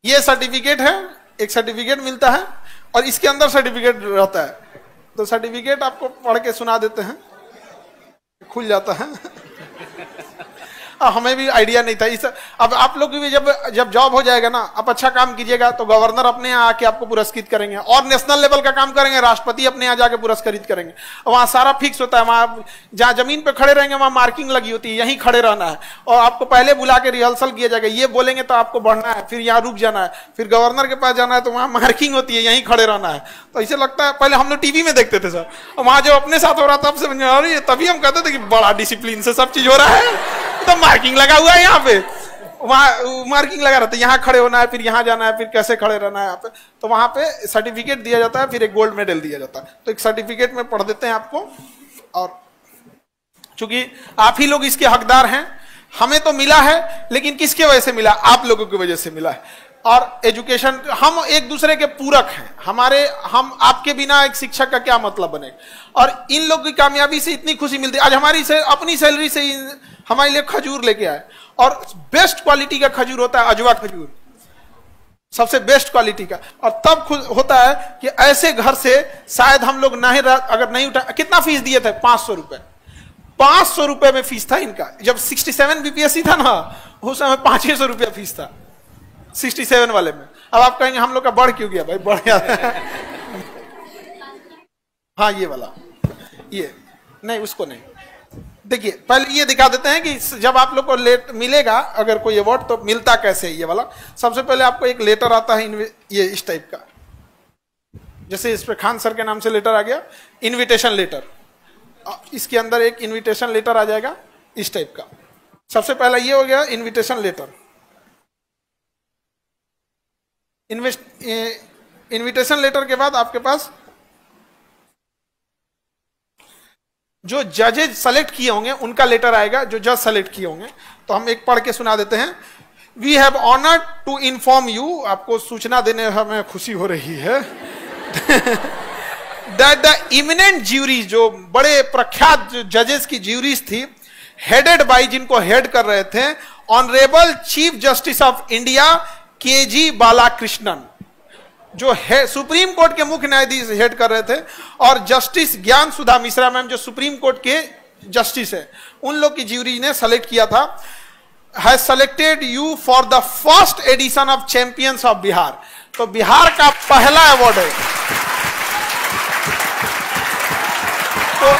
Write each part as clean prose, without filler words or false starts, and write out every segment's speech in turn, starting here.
ये सर्टिफिकेट है, एक सर्टिफिकेट मिलता है और इसके अंदर सर्टिफिकेट रहता है। तो सर्टिफिकेट आपको पढ़ के सुना देते हैं, खुल जाता है। हमें भी आइडिया नहीं था इस। अब आप लोग भी जब जॉब हो जाएगा ना, आप अच्छा काम कीजिएगा तो गवर्नर अपने यहाँ आके आपको पुरस्कृत करेंगे, और नेशनल लेवल का काम करेंगे राष्ट्रपति अपने यहाँ जाके पुरस्कृत करेंगे। वहां सारा फिक्स होता है, वहां जहां जमीन पे खड़े रहेंगे वहां मार्किंग लगी होती है, यहीं खड़े रहना है, और आपको पहले बुला के रिहर्सल किया जाएगा, ये बोलेंगे तो आपको बढ़ना है, फिर यहाँ रुक जाना है, फिर गवर्नर के पास जाना है तो वहां मार्किंग होती है, यहीं खड़े रहना है। तो इसे लगता है, पहले हम लोग टीवी में देखते थे सर, और वहां जो अपने साथ हो रहा था तब समझ में आ रही है, तभी हम कहते थे कि बड़ा डिसिप्लिन से सब चीज हो रहा है, तो मार्किंग लगा हुआ है यहाँ पे, वहां मार्किंग लगा रहता है, यहाँ खड़े होना है, फिर यहाँ जाना है, फिर कैसे खड़े रहना है यहाँ पे। तो वहां पे सर्टिफिकेट दिया जाता है, फिर एक गोल्ड मेडल दिया जाता है। तो एक सर्टिफिकेट में पढ़ देते हैं आपको, और चूंकि आप ही लोग इसके हकदार हैं, हमें तो मिला है, लेकिन किसके वजह से मिला? आप लोगों की वजह से मिला है। और एजुकेशन, हम एक दूसरे के पूरक हैं, हम आपके बिना एक शिक्षक का क्या मतलब बने। और इन लोगों की कामयाबी से इतनी खुशी मिलती है। आज हमारी से अपनी सैलरी से हमारे लिए खजूर लेके आए, और बेस्ट क्वालिटी का खजूर होता है, अजवा खजूर, सबसे बेस्ट क्वालिटी का। और तब होता है कि ऐसे घर से शायद हम लोग नहीं, अगर नहीं उठा। कितना फीस दिए थे? 500 रुपए। 500 रुपए में फीस था इनका। जब 67 बीपीएससी था ना, उस समय 500 रुपया फीस था 67 वाले में। अब आप कहेंगे हम लोग का बढ़ क्यों गया? भाई बढ़ गया। हाँ ये वाला, ये नहीं, उसको नहीं। देखिए पहले ये दिखा देते हैं कि जब आप लोग को मिलेगा अगर कोई अवार्ड, तो मिलता कैसे है ये वाला। सबसे पहले आपको एक लेटर आता है, ये इस टाइप का, जैसे इस पे खान सर के नाम से लेटर आ गया, इनविटेशन लेटर। इसके अंदर एक इनविटेशन लेटर आ जाएगा इस टाइप का। सबसे पहला ये हो गया इनविटेशन लेटर। इनविटेशन लेटर के बाद आपके पास जो जजेज सेलेक्ट किए होंगे उनका लेटर आएगा, जो जज सेलेक्ट किए होंगे। तो हम एक पढ़ के सुना देते हैं। We have honoured to inform you, आपको सूचना देने हमें खुशी हो रही है, दैट द इमिनेंट ज्यूरी, जो बड़े प्रख्यात जजेस की ज्यूरीज थी, हेडेड बाय, जिनको हेड कर रहे थे, honourable chief justice of India KG Balakrishnan, जो है सुप्रीम कोर्ट के मुख्य न्यायाधीश हेड कर रहे थे, और जस्टिस ज्ञान सुधा मिश्रा मैम, जो सुप्रीम कोर्ट के जस्टिस है, उन लोग की ज्यूरी ने सेलेक्ट किया था, has selected you for the first edition of champions of Bihar. तो बिहार का पहला अवार्ड है। तो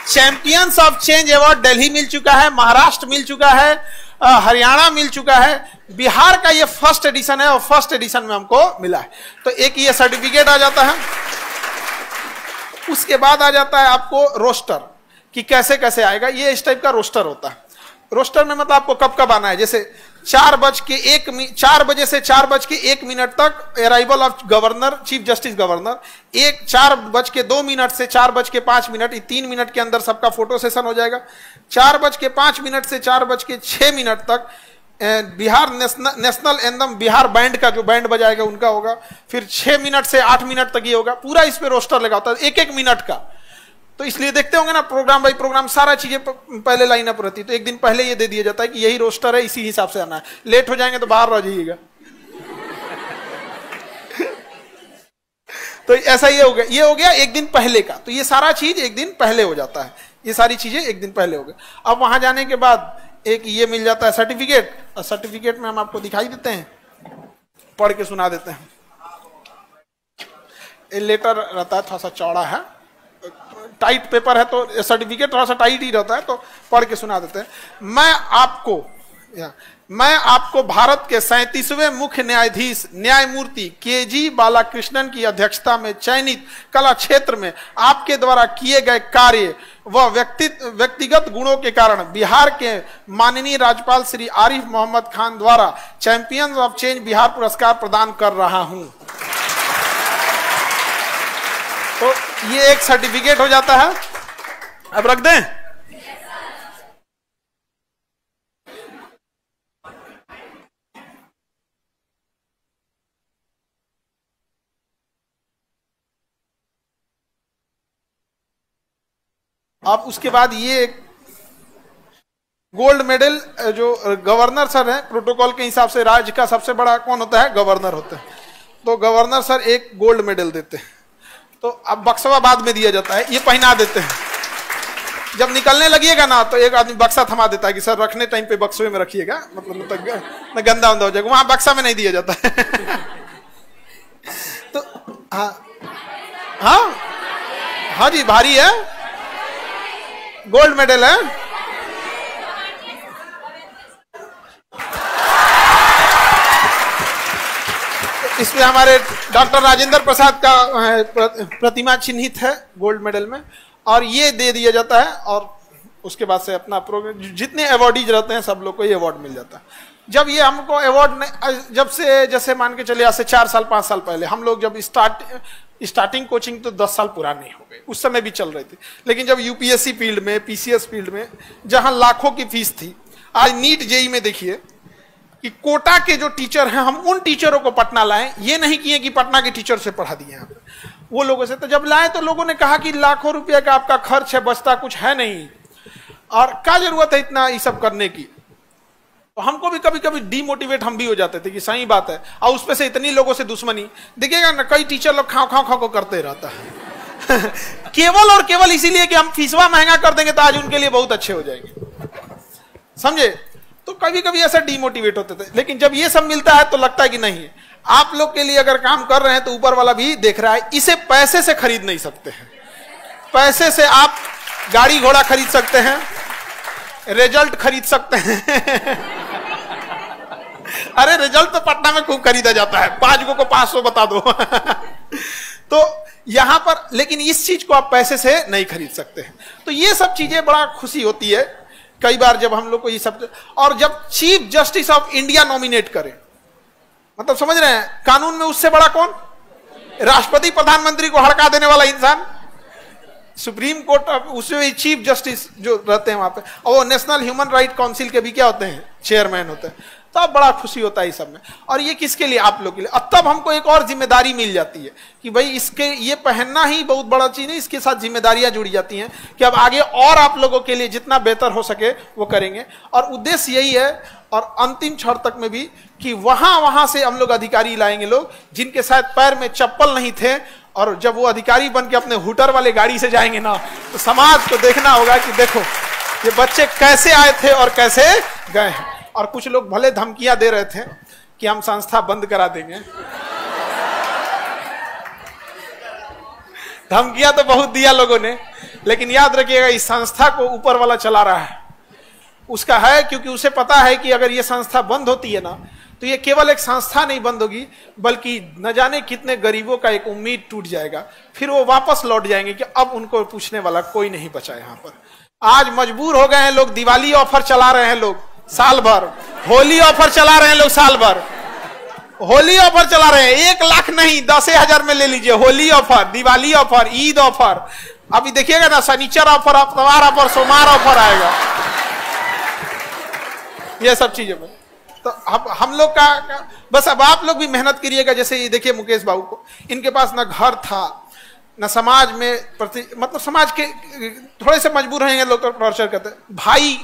champions of change award Delhi मिल चुका है, महाराष्ट्र मिल चुका है, हरियाणा मिल चुका है, बिहार का ये फर्स्ट एडिशन है, और फर्स्ट एडिशन में हमको मिला है। तो एक ये सर्टिफिकेट आ जाता है। उसके बाद आ जाता है आपको रोस्टर, कि कैसे कैसे आएगा। ये इस टाइप का रोस्टर होता है। रोस्टर में मतलब आपको कब कब आना है, जैसे 4 बजे से 4:01 तक arrival of governor, chief justice governor, 4:02 से 4:05, ये 3 मिनट के अंदर सबका फोटो सेशन हो जाएगा। 4:05 से 4:06 तक Bihar national anthem, Bihar band का जो बैंड बजाएगा उनका होगा। फिर 6 मिनट से 8 मिनट तक ये होगा। पूरा इस पे रोस्टर लगा होता है, 1-1 मिनट का। तो इसलिए देखते होंगे ना, प्रोग्राम बाई प्रोग्राम सारा चीजें पहले लाइन अप रहती है। तो एक दिन पहले ये दे दिया जाता है कि यही रोस्टर है, इसी हिसाब से आना है। लेट हो जाएंगे तो बाहर रह जाइएगा। तो ऐसा ये हो गया एक दिन पहले का। तो ये सारा चीज एक दिन पहले हो जाता है, ये सारी चीजें एक दिन पहले हो गई। अब वहां जाने के बाद एक ये मिल जाता है सर्टिफिकेट, और सर्टिफिकेट में हम आपको दिखाई देते हैं, पढ़ के सुना देते हैं। ये लेटर रहता है, थोड़ा सा चौड़ा है, टाइट पेपर है, तो सर्टिफिकेट थोड़ा सा टाइट ही रहता है, तो पढ़ के सुना देते हैं। मैं आपको भारत के 37वें मुख्य न्यायाधीश न्यायमूर्ति केजी बालाकृष्णन की अध्यक्षता में चयनित कला क्षेत्र में आपके द्वारा किए गए कार्य व व्यक्तिगत गुणों के कारण बिहार के माननीय राज्यपाल श्री आरिफ मोहम्मद खान द्वारा चैंपियंस ऑफ चेंज बिहार पुरस्कार प्रदान कर रहा हूं। तो ये एक सर्टिफिकेट हो जाता है। अब रख दें। अब उसके बाद ये गोल्ड मेडल जो गवर्नर सर है, प्रोटोकॉल के हिसाब से राज्य का सबसे बड़ा कौन होता है? गवर्नर होता है। तो गवर्नर सर एक गोल्ड मेडल देते हैं, तो अब बक्सवा बाद में दिया जाता है, ये पहना देते हैं। जब निकलने लगिएगा ना तो एक आदमी बक्सा थमा देता है कि सर रखने टाइम पे बक्सवे में रखिएगा, मतलब न गंदा हो जाएगा, वहां बक्सा में नहीं दिया जाता है। तो हाँ हाँ जी, भारी है, गोल्ड मेडल है। इसमें हमारे डॉक्टर राजेंद्र प्रसाद का प्रतिमा चिन्हित है गोल्ड मेडल में, और ये दे दिया जाता है। और उसके बाद से अपना प्रोग्राम, जितने अवार्डीज रहते हैं सब लोग को ये अवार्ड मिल जाता है। जब ये हमको अवार्ड, जब से जैसे मान के चले आज से 4 साल 5 साल पहले हम लोग जब स्टार्टिंग कोचिंग तो 10 साल पुराने हो गए, उस समय भी चल रही थी। लेकिन जब यूपीएससी फील्ड में, पीसीएस फील्ड में जहां लाखों की फीस थी, आज नीट जेई में देखिए कि कोटा के जो टीचर हैं, हम उन टीचरों को पटना लाएं, ये नहीं किए कि पटना के टीचर से पढ़ा दिए यहाँ पे वो लोगों से। तो जब लाए तो लोगों ने कहा कि लाखों रुपया का आपका खर्च है, बचता कुछ है नहीं, और क्या जरूरत है इतना ये सब करने की। तो हमको भी कभी कभी डीमोटिवेट हम भी हो जाते थे कि सही बात है, और उसमें से इतनी लोगों से दुश्मनी देखिएगा ना, कई टीचर लोग खाओ खाओ खाओ को करते रहता है। केवल और केवल इसीलिए कि हम फीसवा महंगा कर देंगे तो आज उनके लिए बहुत अच्छे हो जाएंगे, समझे। तो कभी कभी ऐसा डीमोटिवेट होते थे। लेकिन जब ये सब मिलता है तो लगता है कि नहीं, आप लोग के लिए अगर काम कर रहे हैं तो ऊपर वाला भी देख रहा है। इसे पैसे से खरीद नहीं सकते हैं। पैसे से आप गाड़ी घोड़ा खरीद सकते हैं, रिजल्ट खरीद सकते हैं। अरे रिजल्ट तो पटना में खूब खरीदा जाता है, 5 को 500 बता दो। तो यहां पर, लेकिन इस चीज को आप पैसे से नहीं खरीद सकते हैं। तो ये सब चीजें बड़ा खुशी होती है कई बार जब हम लोग को ये सब। और जब chief justice of India nominate करें, मतलब समझ रहे हैं, कानून में उससे बड़ा कौन? राष्ट्रपति प्रधानमंत्री को हड़का देने वाला इंसान सुप्रीम कोर्ट, उसमें चीफ जस्टिस जो रहते हैं वहां पे, और वो नेशनल ह्यूमन राइट काउंसिल के भी क्या होते हैं? चेयरमैन होते हैं। तब बड़ा खुशी होता है इस सब में। और ये किसके लिए? आप लोग के लिए। अब तब हमको एक और जिम्मेदारी मिल जाती है कि भाई इसके, ये पहनना ही बहुत बड़ा चीज है, इसके साथ जिम्मेदारियां जुड़ी जाती हैं कि अब आगे और आप लोगों के लिए जितना बेहतर हो सके वो करेंगे। और उद्देश्य यही है, और अंतिम क्षण तक में भी, कि वहां से हम लोग अधिकारी लाएंगे, लोग जिनके शायद पैर में चप्पल नहीं थे, और जब वो अधिकारी बन के अपने हुटर वाले गाड़ी से जाएंगे ना, तो समाज को देखना होगा कि देखो ये बच्चे कैसे आए थे और कैसे गए हैं। और कुछ लोग भले धमकियां दे रहे थे कि हम संस्था बंद करा देंगे। धमकियां तो बहुत दिया लोगों ने, लेकिन याद रखिएगा इस संस्था को ऊपर वाला चला रहा है, उसका है, क्योंकि उसे पता है कि अगर ये संस्था बंद होती है ना, तो ये केवल एक संस्था नहीं बंद होगी, बल्कि न जाने कितने गरीबों का एक उम्मीद टूट जाएगा। फिर वो वापस लौट जाएंगे कि अब उनको पूछने वाला कोई नहीं बचा यहाँ पर। आज मजबूर हो गए हैं लोग, दिवाली ऑफर चला रहे हैं लोग साल भर, होली ऑफर चला रहे हैं लोग साल भर, होली ऑफर चला रहे हैं। 1 लाख नहीं, 10,000 में ले लीजिए, Holi offer, Diwali offer, Eid offer. अभी देखिएगा ना, शनिचर ऑफर, इतवार ऑफर, सोमवार ऑफर आएगा, ये सब चीजों में। तो हम लोग का बस अब आप लोग भी मेहनत करिएगा। जैसे ये देखिए मुकेश बाबू को, इनके पास ना घर था, न समाज में मतलब समाज के थोड़े से मजबूर हैं लोग, तो टॉर्चर करते हैं। भाई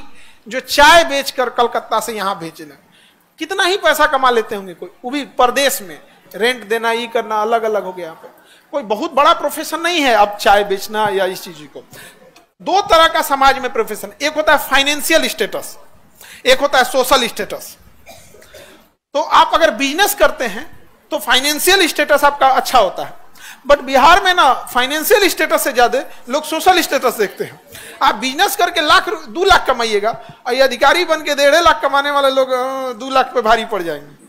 जो चाय बेचकर कलकत्ता से यहाँ भेजना, कितना ही पैसा कमा लेते होंगे कोई, वो भी परदेश में, रेंट देना, ये करना, अलग अलग हो गया। यहाँ पे कोई बहुत बड़ा प्रोफेशन नहीं है अब चाय बेचना या इस चीज को। 2 तरह का समाज में प्रोफेशन, एक होता है फाइनेंशियल स्टेटस, एक होता है सोशल स्टेटस। तो आप अगर बिजनेस करते हैं तो फाइनेंशियल स्टेटस आपका अच्छा होता है, बट बिहार में ना फाइनेंशियल स्टेटस से ज्यादा लोग सोशल स्टेटस देखते हैं। आप बिजनेस करके 2 लाख कमाइएगा, और ये अधिकारी बन के 1.5 लाख कमाने वाले लोग 2 लाख पे भारी पड़ जाएंगे।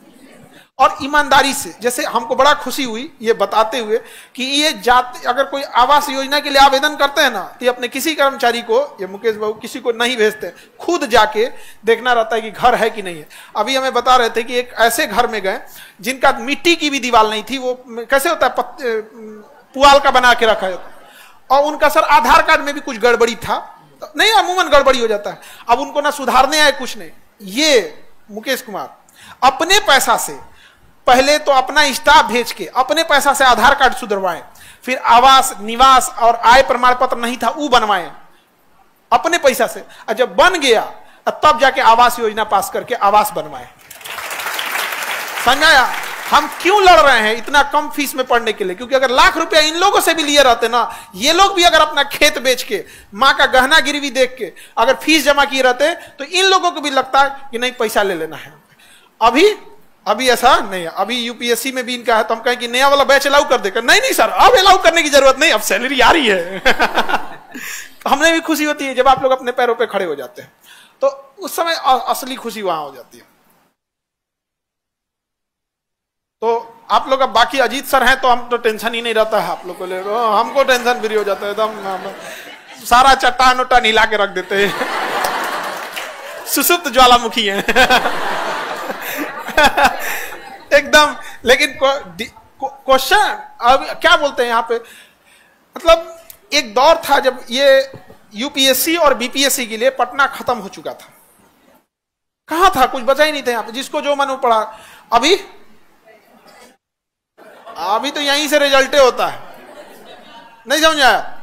और ईमानदारी से, जैसे हमको बड़ा खुशी हुई ये बताते हुए कि ये जाते, अगर कोई आवास योजना के लिए आवेदन करते हैं ना, तो अपने किसी कर्मचारी को, ये मुकेश बाबू किसी को नहीं भेजते, खुद जाके देखना रहता है कि घर है कि नहीं है। अभी हमें बता रहे थे कि एक ऐसे घर में गए जिनका मिट्टी की भी दीवार नहीं थी, वो कैसे होता है, पुआल का बना के रखा है, और उनका सर आधार कार्ड में भी कुछ गड़बड़ी था, नहीं अमूमन गड़बड़ी हो जाता है। अब उनको ना सुधारने आए कुछ नहीं। ये मुकेश कुमार अपने पैसा से, पहले तो अपना स्टाफ भेज के अपने पैसा से आधार कार्ड सुधरवाए, फिर आवास, निवास और आय प्रमाण पत्र नहीं था वो बनवाए अपने पैसा से। और जब बन गया तब जाके आवास योजना पास करके आवास बनवाए। समझ आया? हम क्यों लड़ रहे हैं इतना कम फीस में पढ़ने के लिए? क्योंकि अगर लाख रुपया इन लोगों से भी लिए रहते ना, ये लोग भी अगर अपना खेत बेच के, माँ का गहना गिरवी देख के अगर फीस जमा किए रहते, तो इन लोगों को भी लगता है कि नहीं पैसा ले लेना है। अभी ऐसा नहीं है। अभी यूपीएससी में भी इनका है, तो हम कहें कि नया वाला बैच अलाउ कर देकर, नहीं नहीं सर अब अलाउ करने की जरूरत नहीं, अब सैलरी आ रही है। हमें भी खुशी होती है जब आप लोग अपने पैरों पे खड़े हो जाते हैं, तो उस समय असली खुशी वहां हो जाती है। तो आप लोग अब बाकी अजीत सर हैं तो हम तो टेंशन ही नहीं रहता है आप लोग को ले, हमको टेंशन फ्री हो जाता है एकदम। सारा चट्टान उट्टान हिला के रख देते हैं। सुसुप्त ज्वालामुखी है एकदम। लेकिन क्वेश्चन अब क्या बोलते हैं यहाँ पे, मतलब एक दौर था जब ये यूपीएससी और बीपीएससी के लिए पटना खत्म हो चुका था। कहां था? कुछ बचा ही नहीं था यहाँ पे, जिसको जो मन वो पढ़ा। अभी तो यहीं से रिजल्टे होता है। नहीं समझ आया?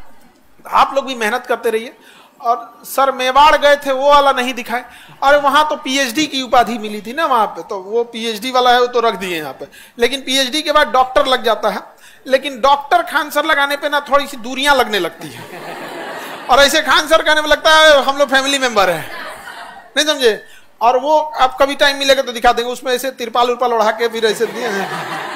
आप लोग भी मेहनत करते रहिए। और सर मेवाड़ गए थे, वो वाला नहीं दिखाए। और वहां तो पीएचडी की उपाधि मिली थी ना वहां पे, तो वो पीएचडी वाला है वो तो रख दिए यहाँ पे। लेकिन पीएचडी के बाद डॉक्टर लग जाता है। लेकिन डॉक्टर खान सर लगाने पे ना थोड़ी सी दूरियां लगने लगती है, और ऐसे खान सर कहने में लगता है हम लोग फैमिली मेंबर है। नहीं समझे? और वो आप कभी टाइम मिलेगा तो दिखा देंगे, उसमें ऐसे तिरपाल उरपाल उड़ा के फिर ऐसे दिए हैं।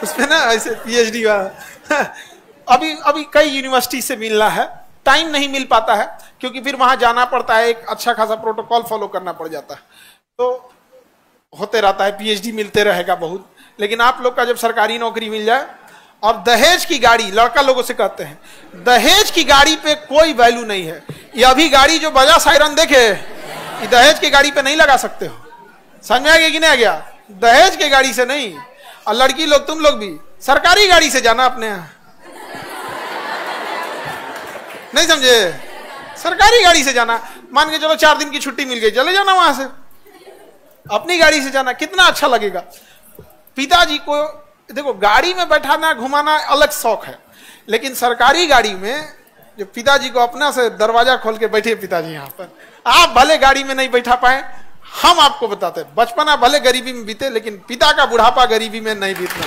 उसमें ना ऐसे पीएचडी वाला। अभी कई यूनिवर्सिटी से मिलना है, टाइम नहीं मिल पाता है क्योंकि फिर वहां जाना पड़ता है, एक अच्छा खासा प्रोटोकॉल फॉलो करना पड़ जाता है। तो होते रहता है, पीएचडी मिलते रहेगा बहुत। लेकिन आप लोग का जब सरकारी नौकरी मिल जाए, और दहेज की गाड़ी, लड़का लोगों से कहते हैं दहेज की गाड़ी पे कोई वैल्यू नहीं है। ये अभी गाड़ी जो बजा सायरन देखे, ये दहेज की गाड़ी पे नहीं लगा सकते हो। समझ में आ गया कि नहीं आ गया? दहेज की गाड़ी से नहीं। और लड़की लोग, तुम लोग भी सरकारी गाड़ी से जाना अपने यहाँ। नहीं समझे? सरकारी गाड़ी से जाना। मान के चलो 4 दिन की छुट्टी मिल गई, चले जाना वहां से, अपनी गाड़ी से जाना, कितना अच्छा लगेगा। पिताजी को देखो, गाड़ी में बैठाना घुमाना अलग शौक है, लेकिन सरकारी गाड़ी में जो पिताजी को अपना से दरवाजा खोल के बैठे पिताजी यहाँ पर, आप भले गाड़ी में नहीं बैठा पाए, हम आपको बताते हैं बचपना भले गरीबी में बीते, लेकिन पिता का बुढ़ापा गरीबी में नहीं बीतना।